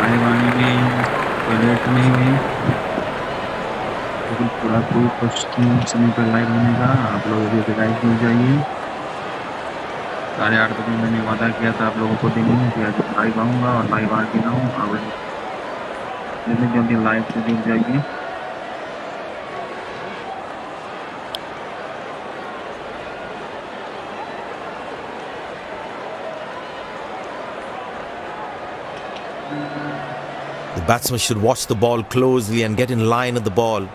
Live आने में कोई लेट नहीं हुई, लेकिन पूरा कोई कोशिश नहीं समय पर लाइव होने का। आप लोग अभी अभी लाइव जुड़ जाइए। 8:30 बजे मैंने वादा किया था आप लोगों को देने कि आज लाइव आऊँगा और लाइव आ गया हूँ। अब जल्दी जल्दी लाइव से जुड़ जाइए। The batsman should watch the ball closely and get in line at the ball.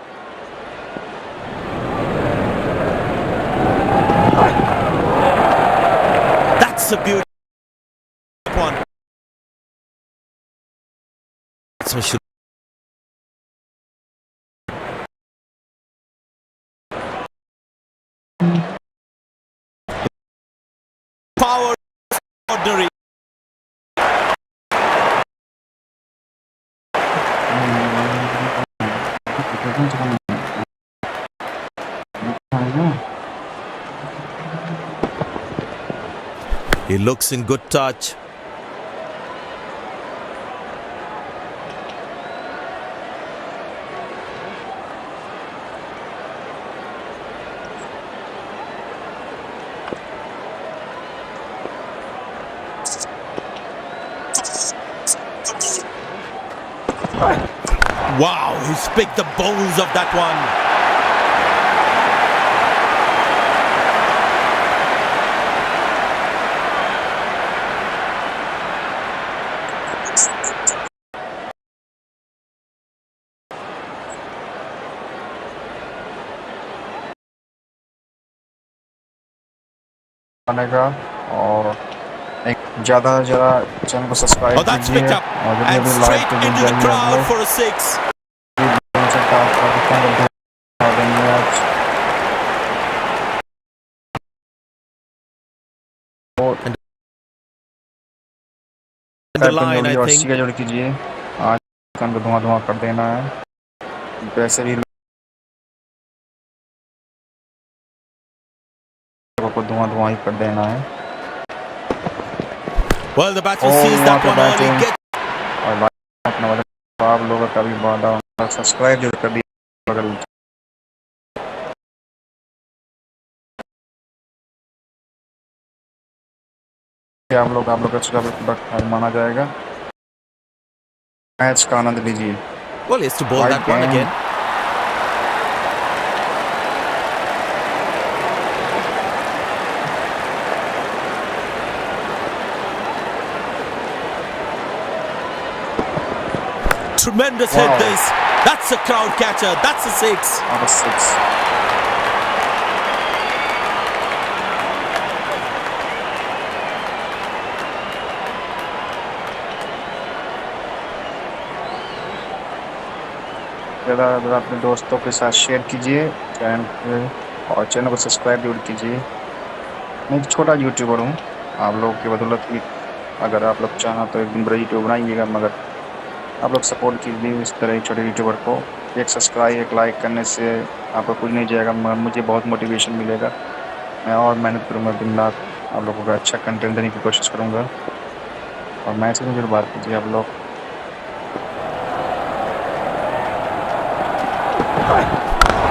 That's a beautiful one. Batsman should power ordinary. He looks in good touch. Wow, he's picked the bones of that one. बनेगा और एक ज़्यादा से ज़्यादा channel को subscribe Oh, that's कीजिए picked up और जल्दी and जल्दी लाइव straight पे जुड़ into the जाइए आप crowd लोग। for a six. And the line, I think. जोड़ कीजिए, आज कान को धुआं धुआं कर देना है। वैसे भी को धुआं धुआं ही कर देना है। Well, the batsman sees that one early. और अपना आप लोगों का भी वादा सब्सक्राइब जरूर कर दिए अगर आप लोग का माना जाएगा। मैच का आनंद लीजिए। Well, he has to bowl that one again. Tremendous hit this. That's a crowd catcher. That's a six. Not a six. ज़्यादा अपने दोस्तों के साथ शेयर कीजिए चैनल पे और चैनल को सब्सक्राइब जरूर कीजिए। मैं एक छोटा यूट्यूबर हूँ, आप लोगों की बदौलत ही अगर आप लोग चाहें तो एक दिन बड़ा यूट्यूब बनाइएगा, मगर आप लोग सपोर्ट कीजिए इस तरह छोटे यूट्यूबर को। एक सब्सक्राइब एक लाइक करने से आपको कुछ नहीं जाएगा, मगर मुझे बहुत मोटिवेशन मिलेगा। मैं और मेहनत करूँगा, दिन रात आप लोगों का अच्छा कंटेंट देने की कोशिश करूँगा। और मैच में जरूर बात कीजिए आप लोग।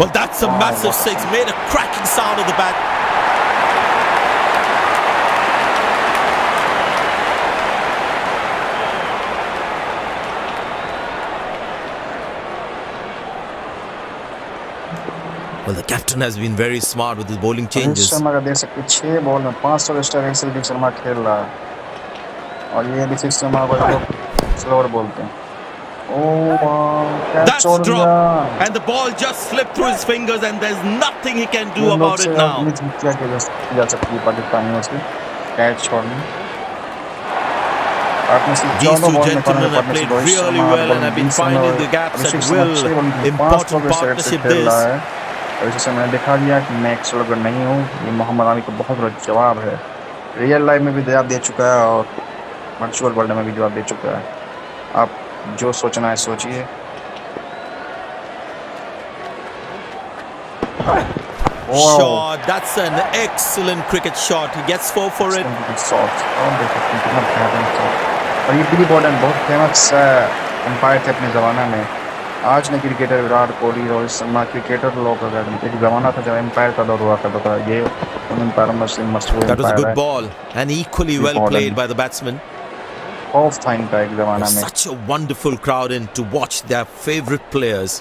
Well, that's a massive six. Made a cracking sound at the bat. Well, the captain has been very smart with his bowling changes. Sharma का देख सकते 6 बॉल में 500 स्ट्राइक से रोहित शर्मा खेल रहा है और ये रोहित शर्मा को स्लोअर बोलते हैं। That's dropped and the ball just slipped through his fingers and there's nothing he can do about it now. These two gentlemen have played really well and have been finding the gaps at will. Important partnership this. जैसे मैंने दिखा दिया कि मैं एक स्लोगर नहीं हूँ, ये मोहम्मद आमी को बहुत बड़ा जवाब है। रियल लाइफ में भी जवाब दे चुका है और वर्चुअल वर्ल्ड में भी जवाब दे चुका है। आप जो सोचना है सोचिए। Shot, that's an excellent cricket shot. He gets 4 for it. और ये बिली बॉर्डन बहुत फेमस एम्पायर थे अपने ज़माने में। आज न क्रिकेटर विराट कोहली, रोहित शर्मा क्रिकेटर लोग अगर एक ज़माना था जब एम्पायर का दौर हुआ करता था। ये उन एम्पायर में से मशहूर That was a umpire good है ball and equally Billy well Bowden. played by the batsman. ऑफ था इनका एक ज़माना There's में। such a wonderful crowd in to watch their favorite players.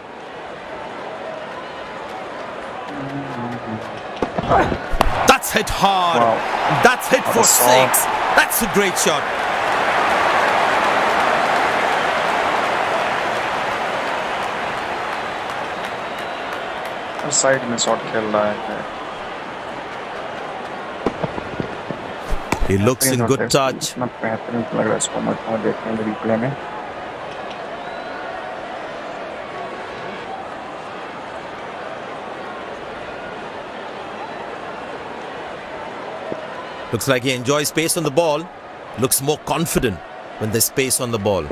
That's hit hard. Wow. That's hit What a for shot. 6. That's a great shot. Side में shot खेल रहा है। He looks in good touch. इतना बेहतरीन लग रहा है इसको मैं देखने में रिप्ले में। Looks like he enjoys space on the ball. Looks more confident when there's space on the ball.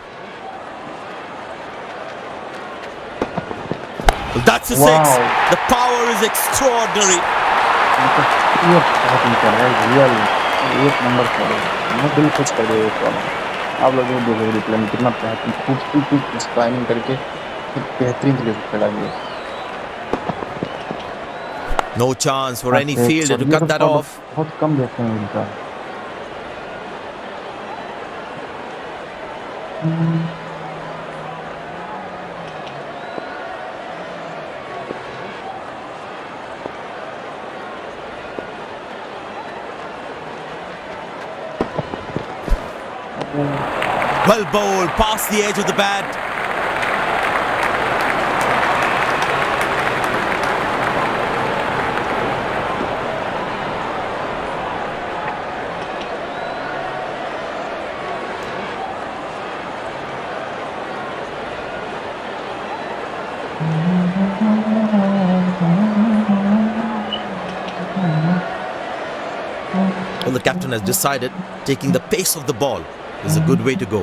Well, that's a 6. Wow. The power is extraordinary. ये बहुत इंटर है रियल एक नंबर खेल मैं दिल खुश कर दिया एक वाला। आप लोग ये देखो रिप्ले में कितना बेहतरीन खूबसूरती टाइमिंग करके एक बेहतरीन तरीके से खेला गया। No chance for any fielder to cut that off. बहुत कम देखते हैं इनका। Well bowled past the edge of the bat. Well, the captain has decided taking the pace of the ball is a good way to go.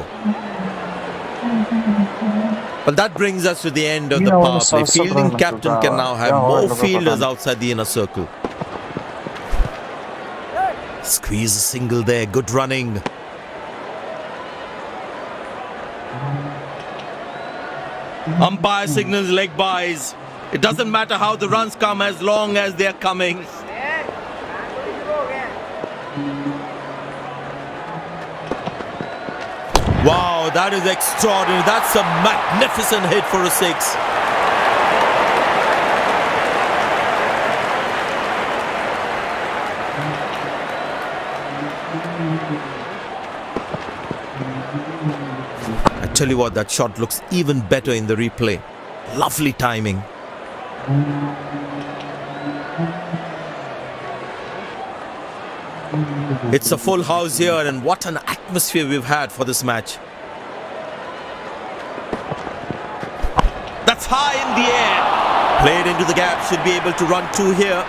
Well, that brings us to the end of the power play. Fielding captain can now have more fielders outside the inner circle. Squeeze a single there. Good running. Umpire signals leg byes. It doesn't matter how the runs come as long as they are coming. Wow, that is extraordinary. That's a magnificent hit for a 6. I tell you what, that shot looks even better in the replay. Lovely timing. It's a full house here, and what an atmosphere we've had for this match. That's high in the air. Played into the gap, should be able to run 2 here.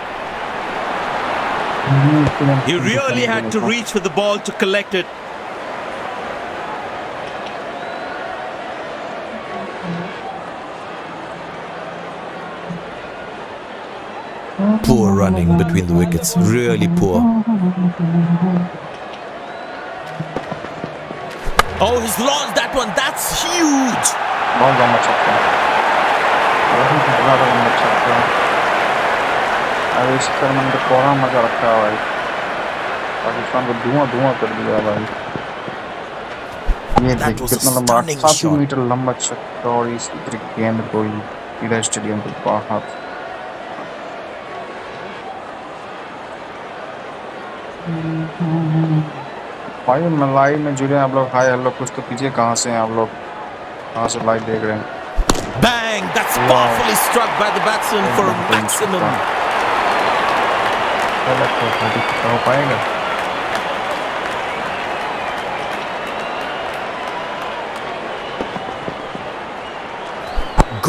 He really had to reach for the ball to collect it. Poor running between the wickets, really poor. Oh, he's launched that one, that's huge! बहुत लंबा छक्का बहुत लंबा छक्का। अब इस पर मैंने तो पूरा मजा रखा है भाई। पाकिस्तान को धुआं कर दिया भाई। ये देखिए कितना लंबा 88 मीटर लंबा छक्का और इस गेंद को इधर स्टेडियम के बाहर। भाई मैं लाइव में जुड़े हैं आप लोग। हाय हेलो कुछ तो कीजिए। कहाँ से हैं आप लोग? कहाँ से लाइव देख रहे हैं? Bang! That's powerfully struck by the batsman for a maximum. हो पाएगा?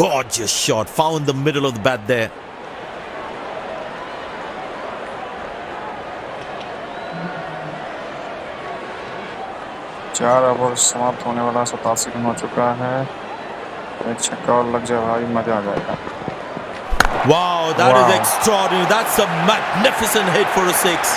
Gorgeous shot, found the middle of the bat there. चार ओवर समाप्त होने वाला 87 रन हो चुका है। एक छक्का और लग जाए भाई मजा आ जाएगा। Wow, that is extraordinary. That's a magnificent hit for a 6.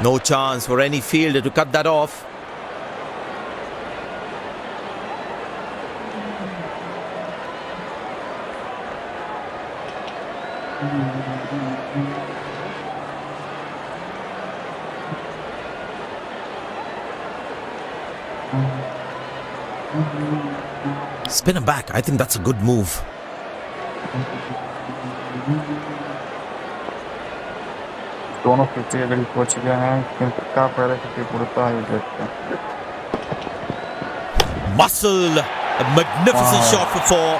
No chance for any fielder to cut that off. Spin him back. I think that's a good move. दोनों 50 अगर पहुंच गए हैं किनका पहले 50 पूरा ही देखते हैं. Muscle. A magnificent shot for four.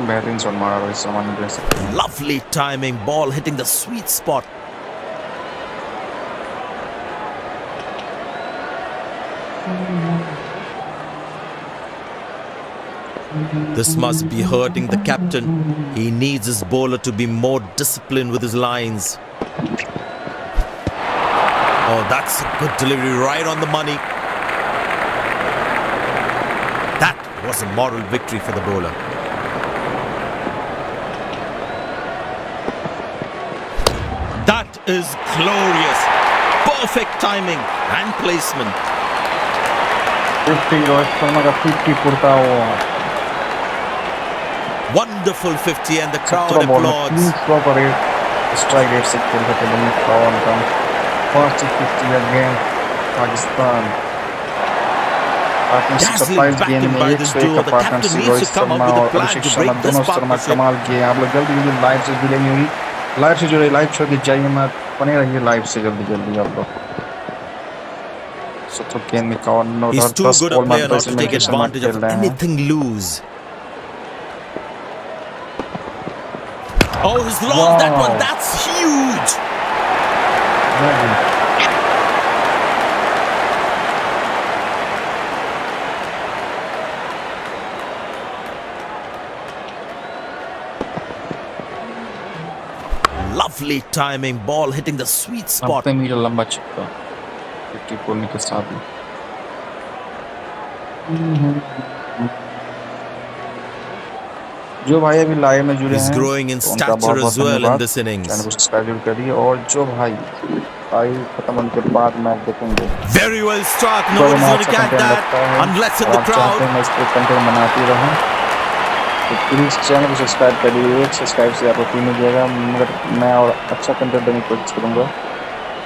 बेहतरीन शॉट मारा भाई सामान जैसे. Lovely timing. Ball hitting the sweet spot. This must be hurting the captain. He needs his bowler to be more disciplined with his lines. Oh, that's a good delivery, right on the money. That was a moral victory for the bowler. That is glorious. Perfect timing and placement. 50 Rohit Sharma का 50 पूरा हुआ. Wonderful 50 and the crowd applauds. Strike rate से खेल सकते हैं crowd का. First 50 again Pakistan. Dazzling batting by this duo. The captain needs to come up with a plan to break this partnership. कमाल किए. आप लोग जल्दी लाइव से जुड़ेंगे हुई. लाइव से जुड़े, लाइव छोड़ के जाइए मत. बने रहिए लाइव से जल्दी आप लोग. He's too good a player not to take advantage of anything loose. Oh, he's lost that one. That's huge. Lovely timing. Ball hitting the sweet spot. लंबा चिपका 50 बोलने के साथ ही. जो भाई अभी लाइव में जुड़े हैं growing in stature as well in this innings. Channel को सब्सक्राइब करिए. और जो भाई खत्म होने के बाद मैच देखेंगे. Very well struck. No one's going to catch that unless in the crowd. मैं इस पर कंटेंट बनाती रहूं तो प्लीज चैनल को सब्सक्राइब करिए. एक सब्सक्राइब से आपको फ्री मिल जाएगा. मगर मैं और अच्छा कंटेंट देने की कोशिश करूंगा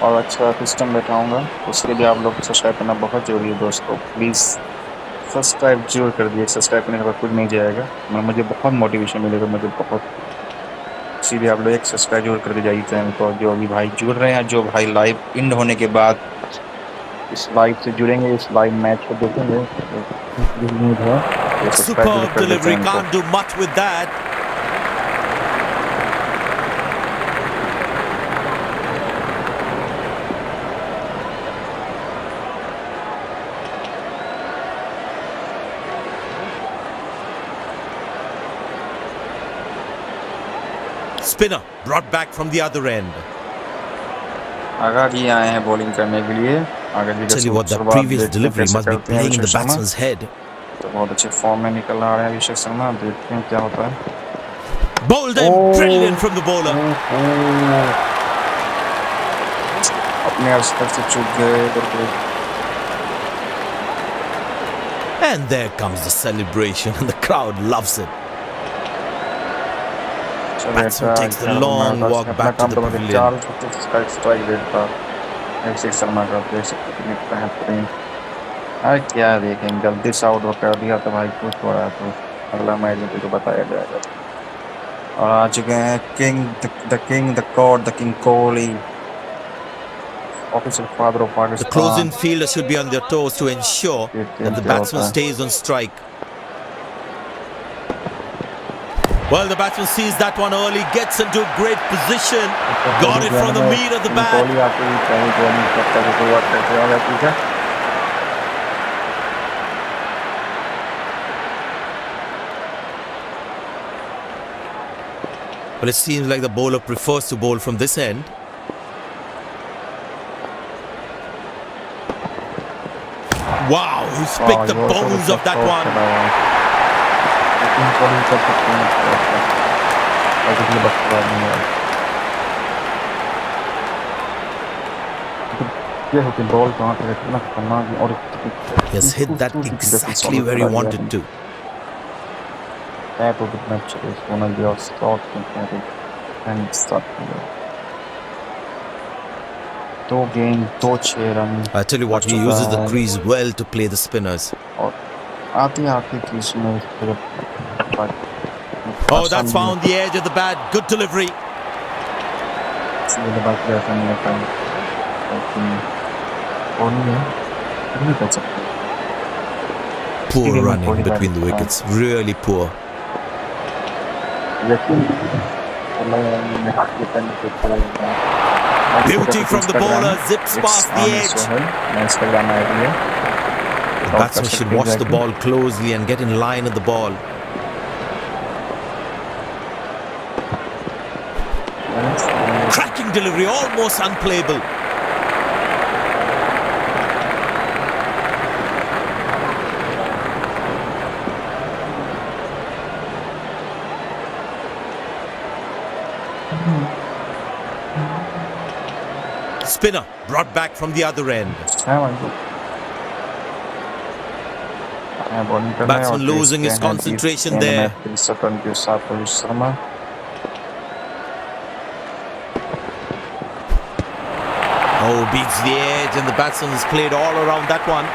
और अच्छा सिस्टम बैठाऊंगा. उसके लिए आप लोग को सब्सक्राइब करना बहुत जरूरी है दोस्तों. प्लीज़ सब्सक्राइब जरूर कर दिए. सब्सक्राइब करने के बाद कुछ नहीं जाएगा. मुझे बहुत मोटिवेशन मिलेगा. मुझे बहुत सीधे आप लोग एक सब्सक्राइब जरूर कर दीजिए चैनल को. जो अभी भाई जुड़ रहे हैं, जो भाई लाइव एंड होने के बाद इस लाइव से जुड़ेंगे, इस लाइव मैच को देखेंगे. Superb delivery, can't do much with that. Spinner brought back from the other end. आगा जी आए हैं बॉलिंग करने के लिए. आगा जी Tell you what, that previous delivery must be playing in the batsman's head. तो बहुत अच्छे फॉर्म में निकल आ रहे हैं अभिषेक शर्मा. देखते हैं क्या होता है. Bowled in, brilliant from the bowler. अपने स्तर से चूक गए. And there comes the celebration and the crowd loves it. Batsman takes the long walk back to the pavilion. Strike rate था अभिषेक शर्मा का. देख सकते कितने बेहतरीन. क्या देखेंगे, गलती से आउट कर दिया तो भाई कुछ हो रहा है. तो अगला मैच में तो बताया जाएगा. और आ चुके हैं king the God the king Kohli, official father of Pakistan. The close-in fielder should be on their toes to ensure that the batsman stays on strike. Well, the batsman sees that one early, gets into a great position, got it from the meat of the bat. Kohli आपको पहली bowling करता है शुरुआत करते हैं. ठीक है. But it seems like the bowler prefers to bowl from this end. Wow, he's picked the bones of that one. He has hit that exactly where he wanted to. I tell you what, he uses the crease well to play the spinners. Oh, that's found the edge of the bat. Good delivery. Poor running between the wickets. Really poor. Beauty from the bowler. Zips past the edge. The batsman should watch the ball closely and get in line at the ball. Cracking delivery, almost unplayable. Spinner brought back from the other end. Batsman losing his concentration there. Oh, beats the edge, and the batsman has played all around that one.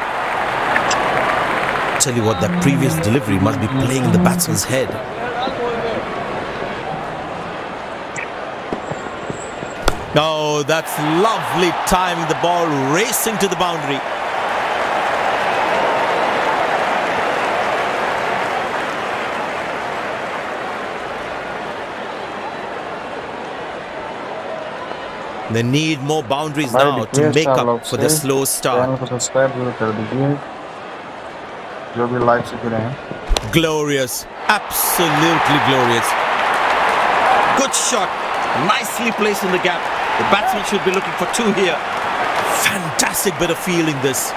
Tell you what, that previous delivery must be playing in the batsman's head. Oh, that's lovely timing, the ball racing to the boundary. They need more boundaries now to make up for the slow start. Glorious, absolutely glorious. Good shot, nicely placed in the gap. The batsman should be looking for two here. Fantastic bit of fielding this.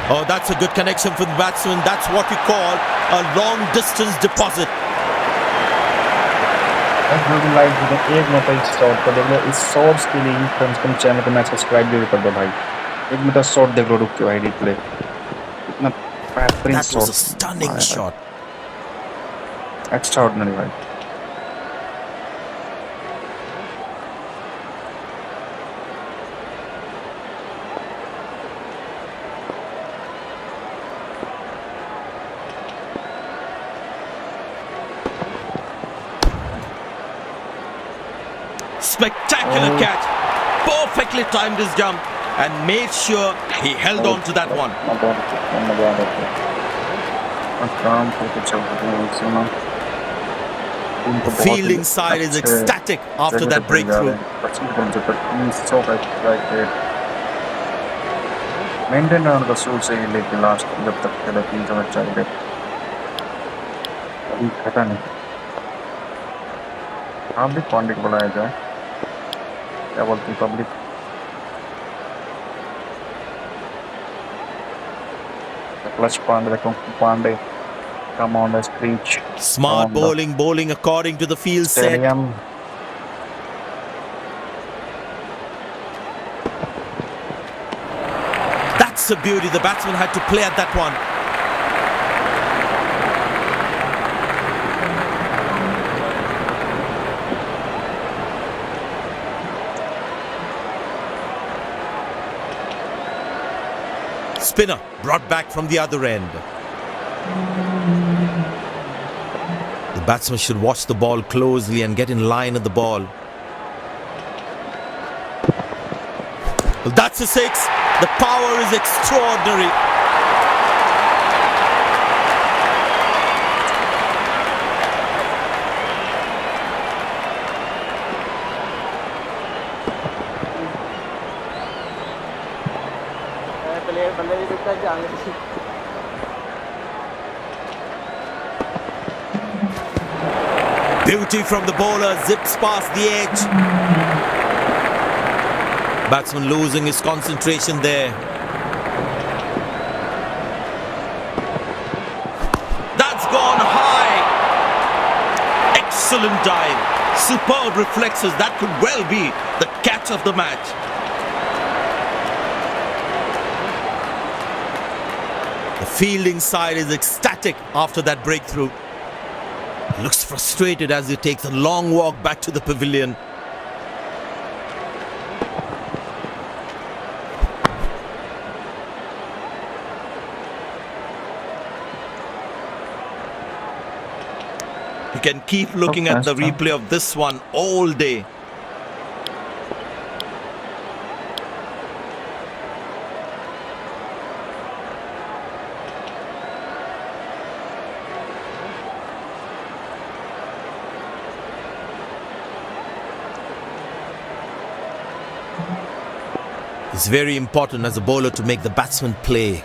Oh, that's a good connection for the batsman. That's what we call a long distance deposit. एक मतलब इस shot को देख लो, इस shots के लिए कम से कम channel को मैं सब्सक्राइब भी कर दो भाई। एक मिनट शॉट देख लो, रुक के भाई रिप्ले। इतना बेहतरीन shot. That was a stunning shot. Extraordinary भाई। Spectacular catch. Perfectly timed his jump and made sure he held on to that one. The fielding side is ecstatic after that breakthrough. Maintain रहने का suit से ही लेके last जब तक खेला 3 match चल गए, अभी खटा नहीं। आप भी पांडे को बुलाया जाए, क्या बोलती public? Clutch Pandey, come on, let's preach. Smart bowling according to the field stadium. set. That's a beauty. The batsman had to play at that one. Spinner brought back from the other end. The batsman should watch the ball closely and get in line at the ball. Well, that's a six. The power is extraordinary. Beauty from the bowler, zips past the edge. Batsman losing his concentration there. That's gone high. Excellent dive. Superb reflexes. That could well be the catch of the match. The fielding side is ecstatic after that breakthrough. Looks frustrated as he takes a long walk back to the pavilion. You can keep looking at the replay of this one all day. It's very important as a bowler to make the batsman play.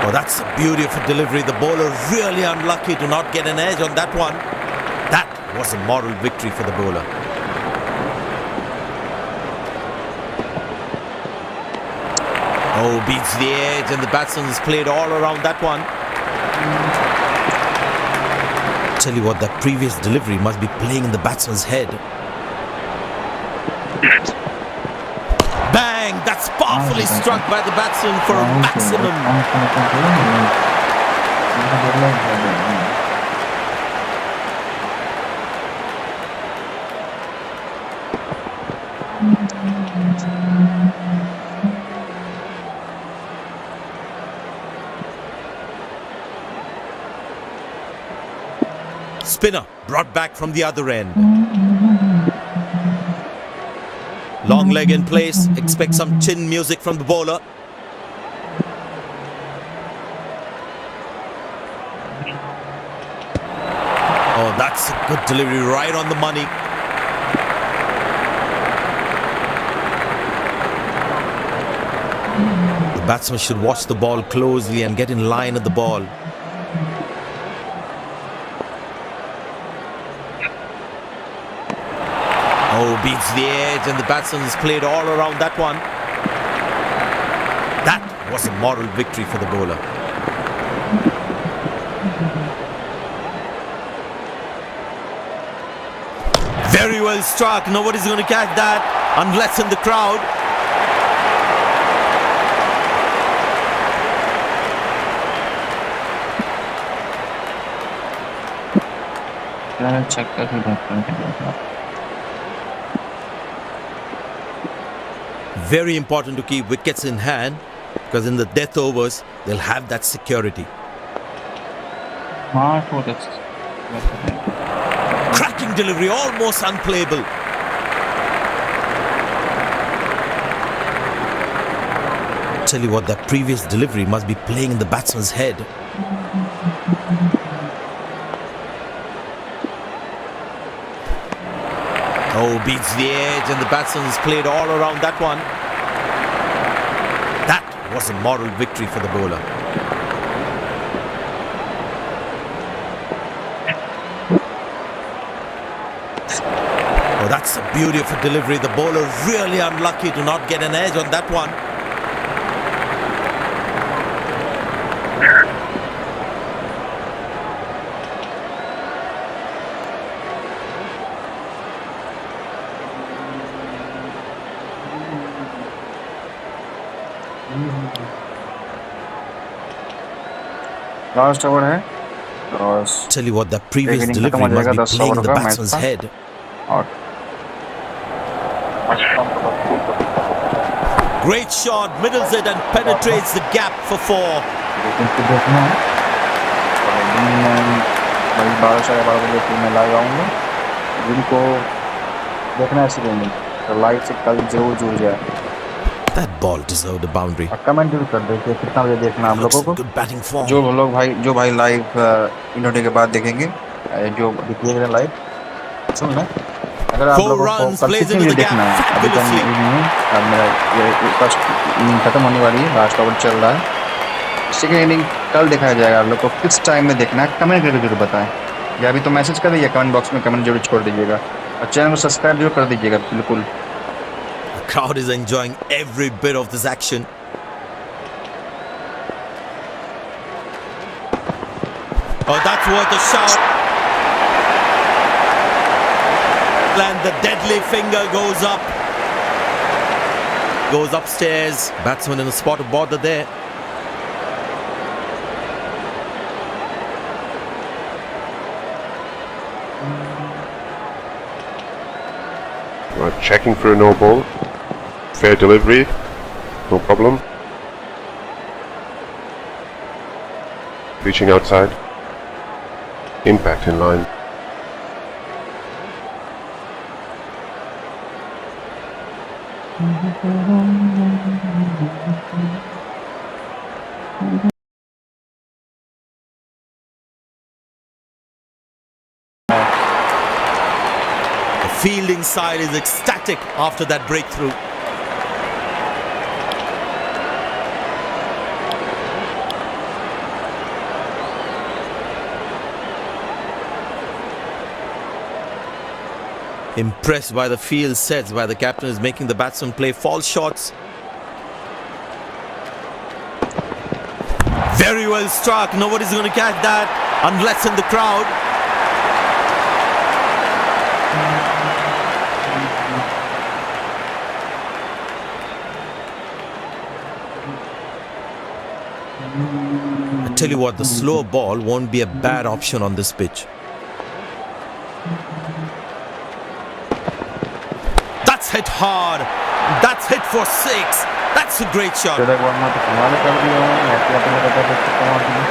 Oh, that's a beautiful delivery. The bowler really unlucky to not get an edge on that one. That was a moral victory for the bowler. Oh, beats the edge and the batsman has played all around that one. Tell you what, that previous delivery must be playing in the batsman's head. Bang! That's powerfully struck by the batsman for a maximum. Spinner brought back from the other end. Long leg in place. Expect some chin music from the bowler. Oh, that's a good delivery, right on the money. The batsman should watch the ball closely and get in line at the ball. Oh, beats the edge and the batsman has played all around that one. That was a moral victory for the bowler. Very well struck. Nobody's going to catch that unless in the crowd. Very important to keep wickets in hand because in the death overs they'll have that security. Cracking delivery, almost unplayable. Tell you what, that previous delivery must be playing in the batsman's head. Oh, beats the edge and the batsman has played all around that one. That was a moral victory for the bowler. Oh, that's a beautiful delivery. The bowler really unlucky to not get an edge on that one. Last over है और Tell you what, that previous delivery must be playing in the batsman's head. और Great shot, middles it and penetrates the gap for 4. भाई 12 बजे team में live आऊँगा, जिनको देखना है सीखेंगे तो लाइव से कल जरूर जुड़ जाए. That ball deserved a boundary. Comment जरूर कर देते कितना बजे देखना आप लोगों को. Good batting form. जो भाई लाइव इंटरनेट के बाद देखेंगे, जो देखिएगा लाइव सुन लें. अगर आप 4 लोगों को runs, कल plays कितनी into भी the gap देखना है, अभी तो fabulously. अब मेरा ये फर्स्ट इनिंग खत्म होने वाली है, लास्ट ओवर चल रहा है। सेकेंड इनिंग कल दिखाया जाएगा। आप लोग को किस टाइम में देखना है कमेंट करके जरूर बताएं, या अभी तो मैसेज कर दीजिए, कमेंट बॉक्स में कमेंट जरूर छोड़ दीजिएगा और चैनल को सब्सक्राइब जरूर कर दीजिएगा बिल्कुल। The crowd is enjoying every bit of this action. Oh, that's worth a shout. And the deadly finger goes up. Goes upstairs. Batsman in a spot of bother there. Checking for a no ball. Fair delivery. No problem. Reaching outside. Impact in line. The fielding side is ecstatic after that breakthrough. Impressed by the field sets by the captain is making the batsman play false shots. Very well struck. Nobody's going to catch that unless in the crowd. I tell you what, the slow ball won't be a bad option on this pitch. That's hit hard. That's hit for 6. That's a great shot. तो कमाल कर दिया हूँ, ऐसे अपने कमा दिया।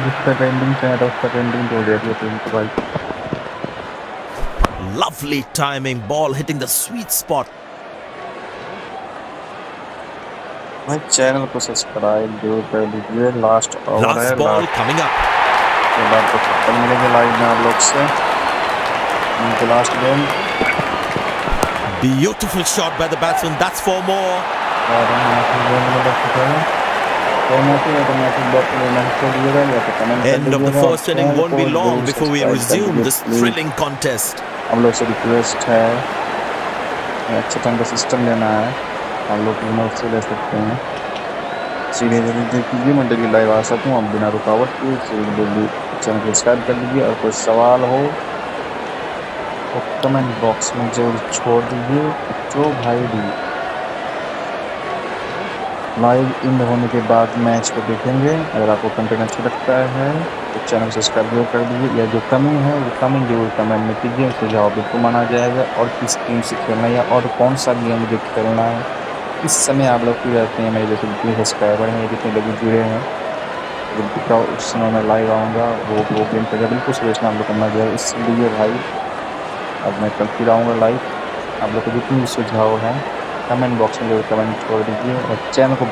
जिसका ट्रेंडिंग है तो उसका ट्रेंडिंग हो गया तो भाई। Lovely timing, ball hitting the sweet spot. भाई चैनल को सब्सक्राइब जरूर कर दीजिए। लास्ट ओवर है, Last ball coming up. के बाद तो कल मिलेंगे लाइव में आप लोग से। इनके last game Beautiful shot by the batsman. That's 4 more. और End of the first inning won't be long before we resume this thrilling contest. हम लोग से रिक्वेस्ट है, अच्छे ढंग का सिस्टम लेना है, हम लोग रिमोट से ले सकते हैं। सीधे कीजिए, मैं डेली लाइव आ सकूँ अब बिना रुकावट के। डेली चैनल को सब्सक्राइब कर लीजिए और कोई सवाल हो तो कमेंट बॉक्स में जरूर छोड़ दीजिए। जो भाई भी लाइव इन होने के बाद मैच को देखेंगे, अगर आपको कंटेंट अच्छा लगता है तो चैनल को सब्सक्राइब जरूर कर दीजिए, या जो कमी है वो कमी जरूर कमेंट में कीजिए, सुझाव बिल्कुल माना जाएगा। और किस टीम से खेलना है या और कौन सा गेम मुझे खेलना है, इस समय आप लोग फ्री रहते हैं, मेरे जैसे जितने सब्सक्राइबर हैं, जितने लोग जुड़े हैं, उस समय मैं लाइव आऊँगा, वो गेम पर बिल्कुल सजेशन आप लोग को मिल जाएगा। इसलिए भाई अब मैं कल फिर आऊँगा लाइव। आप लोग को जितनी भी सुझाव हैं कमेंट बॉक्स में जरूर कमेंट छोड़ दीजिए और चैनल को